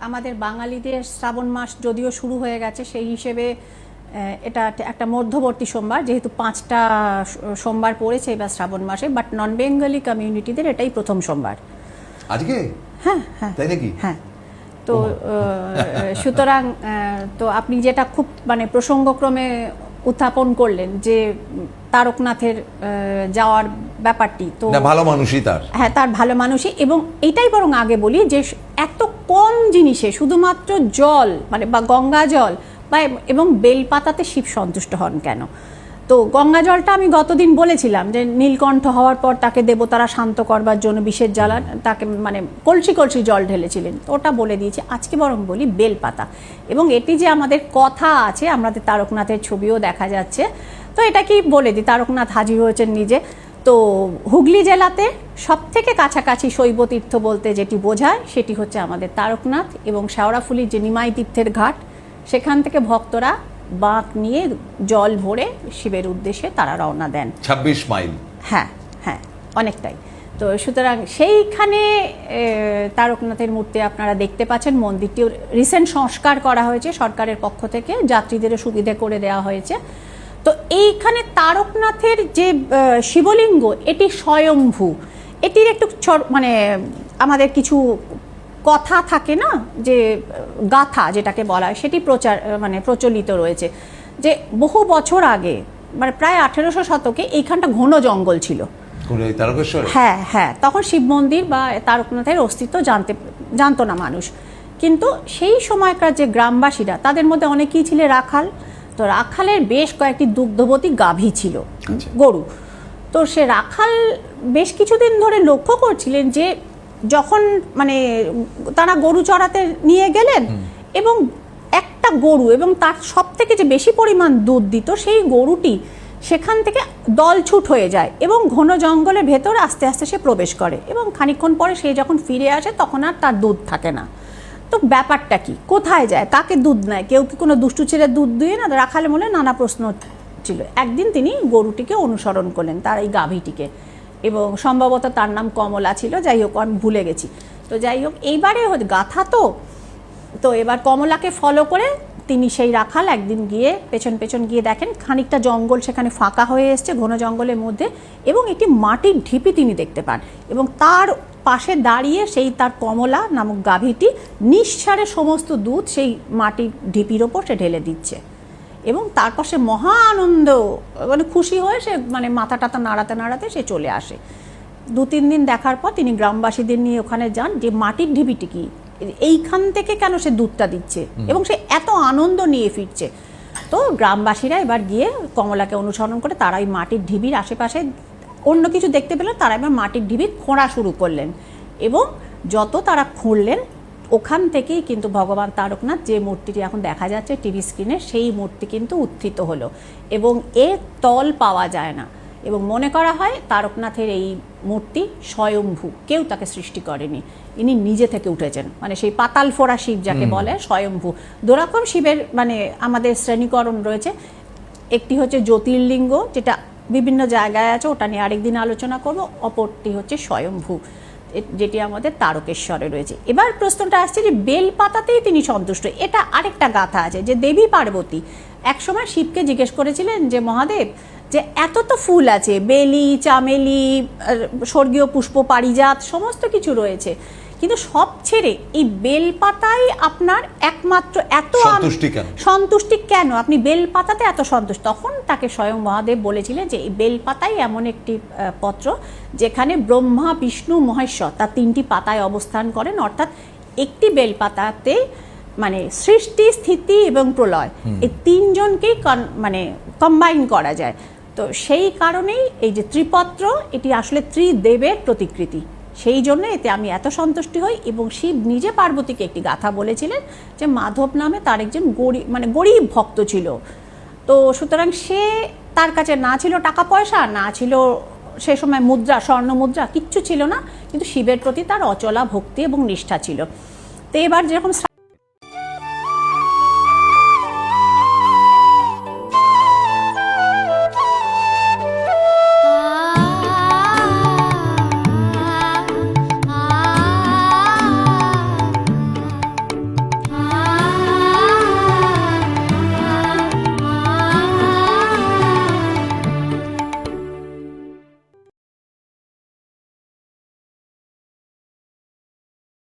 আমাদের বাঙালিদের শ্রাবণ মাস যদিও শুরু হয়ে গেছে, সেই হিসেবে এটা একটা মধ্যবর্তী সোমবার, যেহেতু 5টা সোমবার পড়েছে এবার শ্রাবণ মাসে, বাট নন বেঙ্গলি কমিউনিটিদের এটাই প্রথম সোমবার আজকে। হ্যাঁ হ্যাঁ তাই নাকি? হ্যাঁ। তো সুতরাং তো আপনি যেটা খুব মানে প্রসঙ্গক্রমে উত্থাপন করলেন যে তারকনাথের যাওয়ার ব্যাপারটি, তো ভালো মানুষই তার, হ্যাঁ তার ভালো মানুষই, এবং এইটাই বরং আগে বলি যে এত কম জিনিসে শুধুমাত্র জল মানে বা গঙ্গা জল বা এবং বেলপাতাতে শিব সন্তুষ্ট হন কেন। তো গঙ্গা জলটা আমি গতদিন বলেছিলাম যে নীলকণ্ঠ হওয়ার পর তাকে দেবতারা শান্ত করবার জন্য বিষের জ্বালা তাকে মানে কলসি কলসি জল ঢেলেছিলেন, তো ওটা বলে দিয়েছি। আজকে বরং বলি বেলপাতা, এবং এটি যে আমাদের কথা আছে, আমাদের তারকনাথের ছবিও দেখা যাচ্ছে, তো এটা কি বলে দিই, তারকনাথ হাজির হয়েছেন নিজে। তো হুগলি জেলাতে সব থেকে কাছাকাছি শৈবতীর্থ বলতে যেটি বোঝায় সেটি হচ্ছে আমাদের তারকনাথ এবং শেওড়াফুলির যে নিমাই তীর্থের ঘাট, সেখান থেকে ভক্তরা বাঁক নিয়ে জল ভরে শিবের উদ্দেশ্যে তারা রওনা দেন। 26 মাইল। হ্যাঁ হ্যাঁ, অনেকটাই। তো সুতরাং সেইখানে তারকনাথের মূর্তি আপনারা দেখতে পাচ্ছেন। মন্দিরটিও রিসেন্ট সংস্কার করা হয়েছে সরকারের পক্ষ থেকে, যাত্রীদেরও সুবিধে করে দেওয়া হয়েছে। তো এইখানে তারকনাথের যে শিবলিঙ্গ এটি স্বয়ম্ভু। এটির একটু মানে আমাদের কিছু কথা থাকে না, যে গাথা যেটাকে বলা হয়, সেটি প্রচলিত রয়েছে যে বহু বছর আগে মানে প্রায় 1800 শতকে এইখানটা ঘন জঙ্গল ছিল। হ্যাঁ হ্যাঁ, তখন শিব মন্দির বা তারকনাথের অস্তিত্ব জানতো না মানুষ, কিন্তু সেই সময়কার যে গ্রামবাসীরা তাদের মধ্যে অনেকেই ছিল রাখাল। তো রাখালের বেশ কয়েকটি দুগ্ধবতী গাভী ছিল, গরু। তো সে রাখাল বেশ কিছুদিন ধরে লক্ষ্য করছিলেন যে যখন মানে তারা গরু চড়াতে নিয়ে গেলেন এবং একটা গরু এবং তার সব থেকে যে বেশি পরিমাণ দুধ দিত সেই গরুটি সেখান থেকে দলছুট হয়ে যায় এবং ঘন জঙ্গলের ভেতর আস্তে আস্তে সে প্রবেশ করে, এবং খানিকক্ষণ পরে সে যখন ফিরে আসে তখন আর তার দুধ থাকে না। তো ব্যাপারটা কি, কোথায় যায়, কাকে দুধ নেয়, কেউ কি কোনো দুষ্টু ছেলে দুধ দিয়ে না? রাখালের মনে নানা প্রশ্ন ছিল। একদিন তিনি গরুটিকে অনুসরণ করলেন, তার এই গাভীটিকে, এবং সম্ভবত তার নাম কমলা ছিল, যাই হোক আমি ভুলে গেছি। তো যাই হোক, এইবারে গাথা তো এবার কমলাকে ফলো করে তিনি সেই রাখাল একদিন গিয়ে পেছন পেছন গিয়ে দেখেন খানিকটা জঙ্গল সেখানে ফাঁকা হয়ে এসছে ঘন জঙ্গলের মধ্যে, এবং একটি মাটির ঢিপি তিনি দেখতে পান, এবং তার পাশে দাঁড়িয়ে সেই তার কমলা নামক গাভীটি নিঃসারে সমস্ত দুধ সেই মাটির ঢিপির ওপর সে ঢেলে দিচ্ছে, এবং তারপর সে মহা আনন্দ মানে খুশি হয়ে সে মানে মাথা টাথা নাড়াতে নাড়াতে সে চলে আসে। 2-3 দিন দেখার পর তিনি গ্রামবাসীদের নিয়ে ওখানে যান যে মাটির ঢিপিটি কি, এইখান থেকে কেন সে দুধটা দিচ্ছে, এবং সে এত আনন্দ নিয়ে ফিরছে। তো গ্রামবাসীরা এবার গিয়ে কমলাকে অনুসরণ করে তারা এই মাটির ঢিবির আশেপাশে অন্য কিছু দেখতে পেলেন, তারা এবার মাটির ঢিবি খোঁড়া শুরু করলেন, এবং যত তারা খুঁড়লেন ওখান থেকেই কিন্তু ভগবান তারকনাথ যে মূর্তিটি এখন দেখা যাচ্ছে টিভি স্ক্রিনে, সেই মূর্তি কিন্তু উত্থিত হলো, এবং এর তল পাওয়া যায় না, এবং মনে করা হয় তারকনাথের এই মূর্তি স্বয়ম্ভু, কেউ তাকে সৃষ্টি করেনি, ইনি নিজে থেকে উঠেছেন, মানে সেই পাতাল ফোড়া শিব যাকে বলে স্বয়ম্ভু। দুরকম শিবের মানে আমাদের শ্রেণীকরণ রয়েছে, একটি হচ্ছে জ্যোতির্লিঙ্গ যেটা বিভিন্ন জায়গায় আছে, ওটা নিয়ে আরেকদিন আলোচনা করব, অপরটি হচ্ছে স্বয়ম্ভু যেটি আমাদের তারকেশ্বরে রয়েছে। এবার প্রশ্নটা আসছে যে বেলপাতাতেই তিনি সন্তুষ্ট, এটা আরেকটা গাথা আছে যে দেবী পার্বতী একসময় শিবকে জিজ্ঞেস করেছিলেন যে মহাদেব, যে এত তো ফুল আছে, বেলি, চামেলি, স্বর্গীয় পুষ্প, পারিজাত সমস্ত কিছু রয়েছে, কিন্তু সব ছেড়ে এই বেলপাতাই আপনার একমাত্র এত সন্তুষ্টি কেন, আপনি বেলপাতাতে এত সন্তুষ্ট? তখন তাকে স্বয়ং মহাদেব বলেছিলেন যে এই বেলপাতাই এমন একটি পত্র যেখানে ব্রহ্মা, বিষ্ণু, মহেশ্বর তার 3টি পাতায় অবস্থান করেন, অর্থাৎ একটি বেলপাতাতে মানে সৃষ্টি, স্থিতি এবং প্রলয় এই 3জনকেই মানে কম্বাইন করা যায়। তো সেই কারণেই এই যে ত্রিপত্র এটি আসলে ত্রিদেবের প্রতিকৃতি, সেই জন্য এতে আমি এত সন্তুষ্টি হই। এবং শিব নিজে পার্বতীকে একটি গাথা বলেছিলেন যে মাধব নামে তার একজন গরিব ভক্ত ছিল, তো সুতরাং সে তার কাছে না ছিল টাকা পয়সা, না ছিল সে সময় মুদ্রা, স্বর্ণ মুদ্রা কিচ্ছু ছিল না, কিন্তু শিবের প্রতি তার অচলা ভক্তি এবং নিষ্ঠা ছিল। তো এবার যেরকম